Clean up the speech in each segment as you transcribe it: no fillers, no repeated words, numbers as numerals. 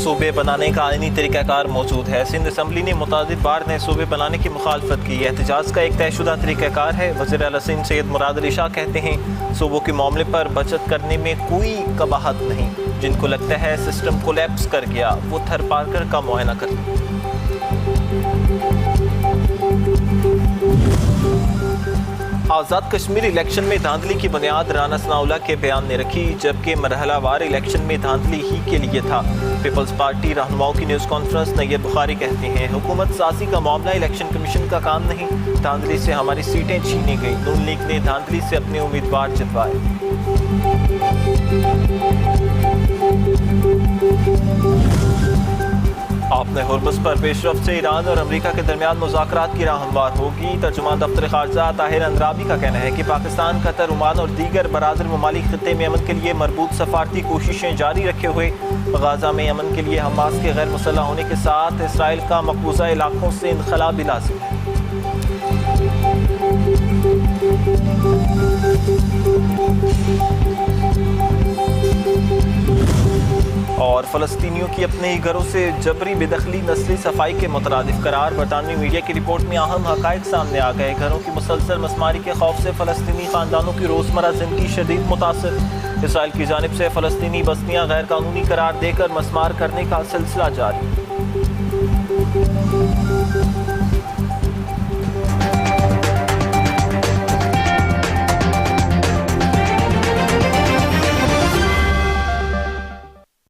صوبے بنانے کا آئینی طریقہ کار موجود ہے۔ سندھ اسمبلی نے متعدد بار نئے صوبے بنانے کی مخالفت کی۔ احتجاج کا ایک طے شدہ طریقہ کار ہے۔ وزیر اعلیٰ سندھ سید مراد علی شاہ کہتے ہیں صوبوں کے معاملے پر بچت کرنے میں کوئی قباحت نہیں۔ جن کو لگتا ہے سسٹم کولیپس کر گیا وہ تھر پارکر کا معائنہ کریں۔ آزاد کشمیر الیکشن میں دھاندلی کی بنیاد رانا ثناءاللہ کے بیان نے رکھی، جبکہ مرحلہ وار الیکشن میں دھاندلی ہی کے لیے تھا۔ پیپلز پارٹی رہنماؤں کی نیوز کانفرنس نیب بخاری کہتے ہیں حکومت سازی کا معاملہ الیکشن کمیشن کا کام نہیں، دھاندلی سے ہماری سیٹیں چھینی گئی۔ نون لیگ نے دھاندلی سے اپنے امیدوار جتوائے۔ آپ نے ہرمز پر پیش رفت سے ایران اور امریکہ کے درمیان مذاکرات کی راہ ہموار ہوگی۔ ترجمان دفتر خارجہ طاہر اندرابی کا کہنا ہے کہ پاکستان، قطر، عمان اور دیگر برادر ممالک خطے میں امن کے لیے مربوط سفارتی کوششیں جاری رکھے ہوئے غزہ میں امن کے لیے حماس کے غیر مسلح ہونے کے ساتھ اسرائیل کا مقبوضہ علاقوں سے انخلا بھی لازم ہے۔ اور فلسطینیوں کی اپنے ہی گھروں سے جبری بے دخلی نسلی صفائی کے مترادف قرار۔ برطانوی میڈیا کی رپورٹ میں اہم حقائق سامنے آ گئے۔ گھروں کی مسلسل مسماری کے خوف سے فلسطینی خاندانوں کی روزمرہ زندگی شدید متاثر۔ اسرائیل کی جانب سے فلسطینی بستیاں غیر قانونی قرار دے کر مسمار کرنے کا سلسلہ جاری۔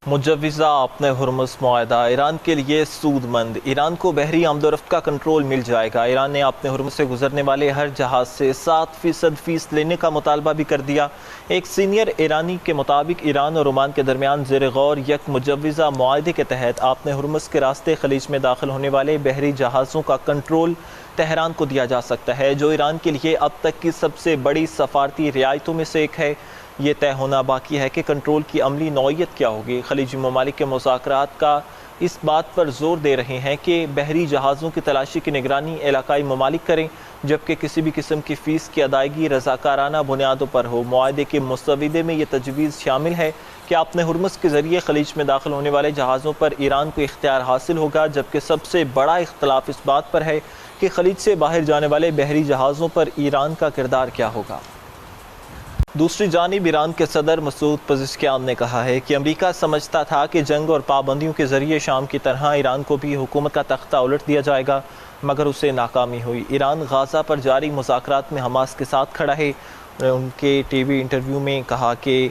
مجوزہ اپنے ہرمز معاہدہ ایران کے لیے سود مند۔ ایران کو بحری آمد و رفت کا کنٹرول مل جائے گا۔ ایران نے اپنے ہرمز سے گزرنے والے ہر جہاز سے 7% فیس لینے کا مطالبہ بھی کر دیا۔ ایک سینئر ایرانی کے مطابق ایران اور عمان کے درمیان زیر غور یک مجوزہ معاہدے کے تحت اپنے ہرمز کے راستے خلیج میں داخل ہونے والے بحری جہازوں کا کنٹرول تہران کو دیا جا سکتا ہے، جو ایران کے لیے اب تک کی سب سے بڑی سفارتی رعایتوں میں سے ایک ہے۔ یہ طے ہونا باقی ہے کہ کنٹرول کی عملی نوعیت کیا ہوگی۔ خلیجی ممالک کے مذاکرات کا اس بات پر زور دے رہے ہیں کہ بحری جہازوں کی تلاشی کی نگرانی علاقائی ممالک کریں، جبکہ کسی بھی قسم کی فیس کی ادائیگی رضاکارانہ بنیادوں پر ہو۔ معاہدے کے مسودے میں یہ تجویز شامل ہے کہ اپنے ہرمز کے ذریعے خلیج میں داخل ہونے والے جہازوں پر ایران کو اختیار حاصل ہوگا، جبکہ سب سے بڑا اختلاف اس بات پر ہے کہ خلیج سے باہر جانے والے بحری جہازوں پر ایران کا کردار کیا ہوگا۔ دوسری جانب ایران کے صدر مسعود پزشکیان نے کہا ہے کہ امریکہ سمجھتا تھا کہ جنگ اور پابندیوں کے ذریعے شام کی طرح ایران کو بھی حکومت کا تختہ الٹ دیا جائے گا، مگر اسے ناکامی ہوئی۔ ایران غزہ پر جاری مذاکرات میں حماس کے ساتھ کھڑا ہے۔ ان کے ٹی وی انٹرویو میں کہا کہ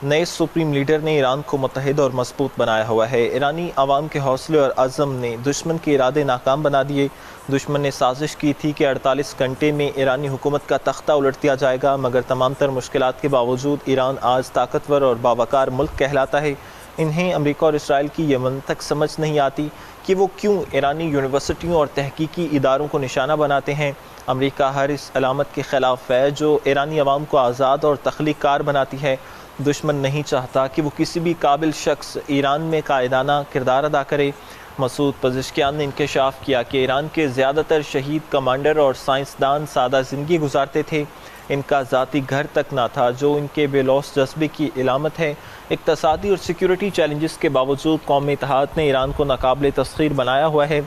نئے سپریم لیڈر نے ایران کو متحد اور مضبوط بنایا ہوا ہے۔ ایرانی عوام کے حوصلے اور عزم نے دشمن کے ارادے ناکام بنا دیے۔ دشمن نے سازش کی تھی کہ 48 گھنٹے میں ایرانی حکومت کا تختہ الٹ دیا جائے گا، مگر تمام تر مشکلات کے باوجود ایران آج طاقتور اور باوقار ملک کہلاتا ہے۔ انہیں امریکہ اور اسرائیل کی یہ منطق سمجھ نہیں آتی کہ وہ کیوں ایرانی یونیورسٹیوں اور تحقیقی اداروں کو نشانہ بناتے ہیں۔ امریکہ ہر اس علامت کے خلاف ہے جو ایرانی عوام کو آزاد اور تخلیق کار بناتی ہے۔ دشمن نہیں چاہتا کہ وہ کسی بھی قابل شخص ایران میں قائدانہ کردار ادا کرے۔ مسعود پزشکیان نے انکشاف کیا کہ ایران کے زیادہ تر شہید کمانڈر اور سائنسدان سادہ زندگی گزارتے تھے، ان کا ذاتی گھر تک نہ تھا، جو ان کے بے لوث جذبے کی علامت ہے۔ اقتصادی اور سیکیورٹی چیلنجز کے باوجود قومی اتحاد نے ایران کو ناقابل تسخیر بنایا ہوا ہے۔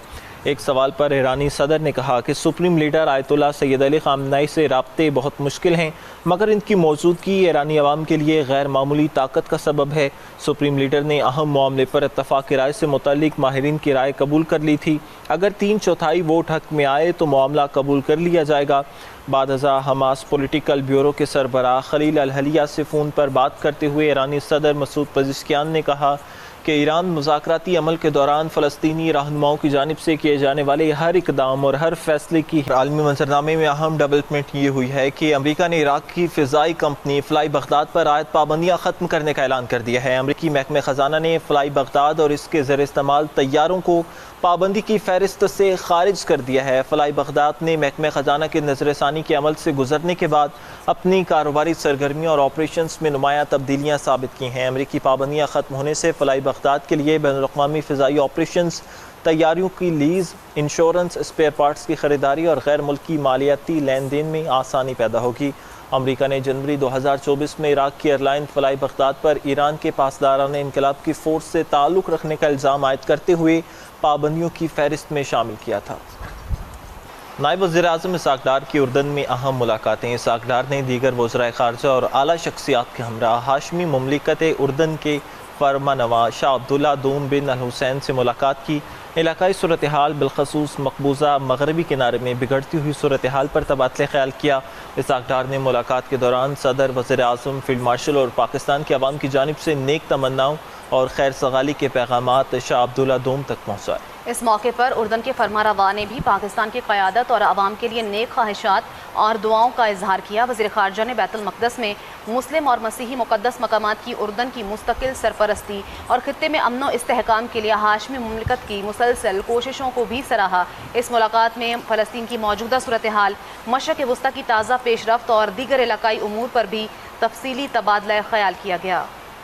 ایک سوال پر ایرانی صدر نے کہا کہ سپریم لیڈر آیت اللہ سید علی خامنہ ای سے رابطے بہت مشکل ہیں، مگر ان کی موجودگی ایرانی عوام کے لیے غیر معمولی طاقت کا سبب ہے۔ سپریم لیڈر نے اہم معاملے پر اتفاق رائے سے متعلق ماہرین کی رائے قبول کر لی تھی۔ اگر 3/4 ووٹ حق میں آئے تو معاملہ قبول کر لیا جائے گا۔ بعد ازاں حماس پولیٹیکل بیورو کے سربراہ خلیل الحلیہ سے فون پر بات کرتے ہوئے ایرانی صدر مسعود پزشکیان نے کہا کہ ایران مذاکراتی عمل کے دوران فلسطینی رہنماؤں کی جانب سے کیے جانے والے ہر اقدام اور ہر فیصلے کی عالمی منظرنامے میں اہم ڈیولپمنٹ یہ ہوئی ہے کہ امریکہ نے عراق کی فضائی کمپنی فلائی بغداد پر عائد پابندیاں ختم کرنے کا اعلان کر دیا ہے۔ امریکی محکمہ خزانہ نے فلائی بغداد اور اس کے زیر استعمال طیاروں کو پابندی کی فہرست سے خارج کر دیا ہے۔ فلائی بغداد نے محکمہ خزانہ کے نظر ثانی کے عمل سے گزرنے کے بعد اپنی کاروباری سرگرمیوں اور آپریشنز میں نمایاں تبدیلیاں ثابت کی ہیں۔ امریکی پابندیاں ختم ہونے سے فلائی بغداد کے لیے بین الاقوامی فضائی آپریشنز، تیاریوں کی لیز، انشورنس، اسپیئر پارٹس کی خریداری اور غیر ملکی مالیاتی لین دین میں آسانی پیدا ہوگی۔ امریکہ نے جنوری 2024 میں عراق کی ایئر لائن فلائی بغداد پر ایران کے پاسداران انقلاب کی فورس سے تعلق رکھنے کا الزام عائد کرتے ہوئے پابندیوں کی فہرست میں شامل کیا تھا۔ نائب وزیر اعظم اسحاق ڈار کی اردن میں اہم ملاقاتیں۔ اسحاق ڈار نے دیگر وزرائے خارجہ اور اعلیٰ شخصیات کے ہمراہ ہاشمی مملکت اردن کے فرمانروا شاہ عبداللہ دوم بن الحسین سے ملاقات کی۔ علاقائی صورتحال بالخصوص مقبوضہ مغربی کنارے میں بگڑتی ہوئی صورتحال پر تبادلہ خیال کیا۔ اسحاق ڈار نے ملاقات کے دوران صدر، وزیر اعظم، فیلڈ مارشل اور پاکستان کی عوام کی جانب سے نیک تمناؤں اور خیر سگالی کے پیغامات شاہ عبداللہ دوم تک پہنچائے۔ اس موقع پر اردن کے فرمانروا نے بھی پاکستان کی قیادت اور عوام کے لیے نیک خواہشات اور دعاؤں کا اظہار کیا۔ وزیر خارجہ نے بیت المقدس میں مسلم اور مسیحی مقدس مقامات کی اردن کی مستقل سرپرستی اور خطے میں امن و استحکام کے لیے ہاشمی مملکت کی مسلسل کوششوں کو بھی سراہا۔ اس ملاقات میں فلسطین کی موجودہ صورتحال، مشرق وسطیٰ کی تازہ پیش رفت اور دیگر علاقائی امور پر بھی تفصیلی تبادلہ خیال کیا گیا۔